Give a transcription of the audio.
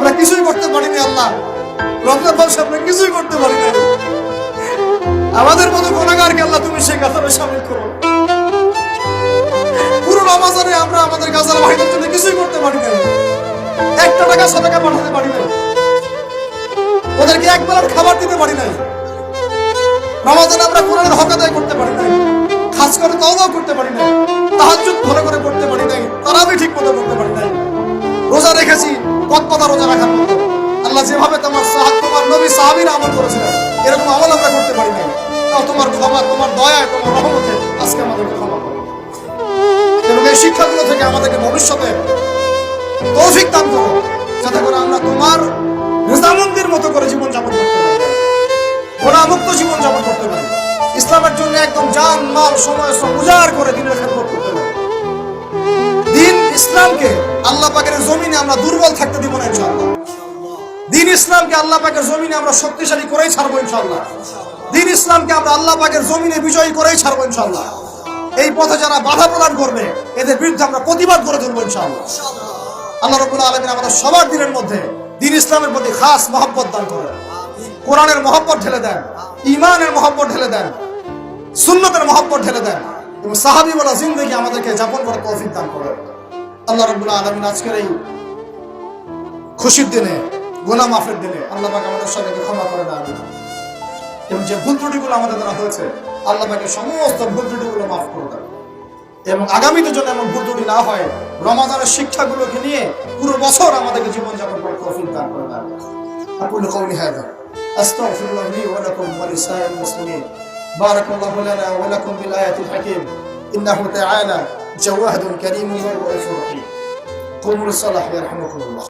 আমরা কিছুই করতে পারিনি আল্লাহ, রমজান মাসে আমরা কিছুই করতে পারি না। আমাদের মতো গুনাহগারকে আল্লাহ তুমি সেই কাতারে শামিল করো। পুরো রমজানে আমরা আমাদের গাজাল ভাইদের জন্য কিছুই করতে পারি না, একটা টাকা সাদাকা পাঠাতে পারি না, ওদেরকে এক বেলার খাবার দিতে পারি নাই। রমজানে আমরা কোরআনের হক আদায় করতে পারি নাই, খাস করে তওবাও করতে পারি নাই, তাহাজ্জুদ ভালো করে করতে পারি নাই, তারাবি ঠিক মতো করতে পারি নাই। রোজা রেখেছি কতটা রোজা রাখার মতো, আল্লাহ যেভাবে তোমার নবী সাহাবীরা আমল করেছিলেন এরকম আমল আমরা করতে পারি নাই। তাও তোমার ক্ষমা, তোমার দয়া, তোমার রহমতে আজকে আমাদেরকে ক্ষমা করো এবং এই শিক্ষাগুলো থেকে আমাদেরকে ভবিষ্যতে তৌফিক দান করো, যাতে করে আমরা তোমার রেজামন্দির মতো করে জীবনযাপন করতে পারি, গুনাহমুক্ত জীবনযাপন করতে পারি, ইসলামের জন্য একদম জান মাল সময় সব উজাড় করে দিনের খেদমত করতে পারি। দিন ইসলামকে আল্লাহ পাকের জমিনে আমরা দুর্বল থাকতে দিব না ইনশাআল্লাহ। দিন ইসলামকে আল্লাহ পাকের জমিনে আমরা শক্তিশালী করেই ছাড়বো ইনশাআল্লাহ। দিন ইসলামকে আমরা আল্লাহ পাকের জমিনে বিজয়ী করেই ছাড়বো ইনশাআল্লাহ। এই পথে যারা বাধা প্রদান করবে এদের বিরুদ্ধে আমরা প্রতিবাদ করে তুলবো ইনশাআল্লাহ। আল্লাহ রাব্বুল আলামিন আমাদের সবার দিনের মধ্যে দিন ইসলামের প্রতি খাস মহব্বত দান করেন, কোরআনের মহব্বত ঢেলে দেন, ঈমানের মহব্বত ঢেলে দেন, সুন্নতের মহব্বত ঢেলে দেন এবং সাহাবী বলা জিন্দেগি আমাদেরকে যাপন করার তৌফিক দান করেন। আল্লাহ রাব্বুল আলামিন আজকের এই খুশির দিনে, গুনাহ মাফের দিনে আল্লাহ পাক আমাদের সবাইকে ক্ষমা করে দেন এবং যে ভুল ত্রুটিগুলো আমাদের দ্বারা হয়েছে আল্লাহ পাকের সমস্ত ভুল ত্রুটিগুলো মাফ করে দেন এবং আগামীতে যেন এমন ভুল ত্রুটি না হয়, রমাদানের শিক্ষাগুলোকে নিয়ে পুরো বছর আমাদেরকে জীবনযাপন করার তৌফিক দান করে দেন। আকুলু কওলি হাযা আস্তাগফিরুল্লাহ লি ওয়া লাকুম ওয়া লিসাইরিল মুসলিমিন। বারাকাল্লাহু লানা ওয়া লাকুম বিল আয়াতিল হাকীম ইন্নাহু তাআলা জাওয়াদুন কারীমুন ওয়া রাউফুর রহিম। قوموا للصلاة يرحمكم الله.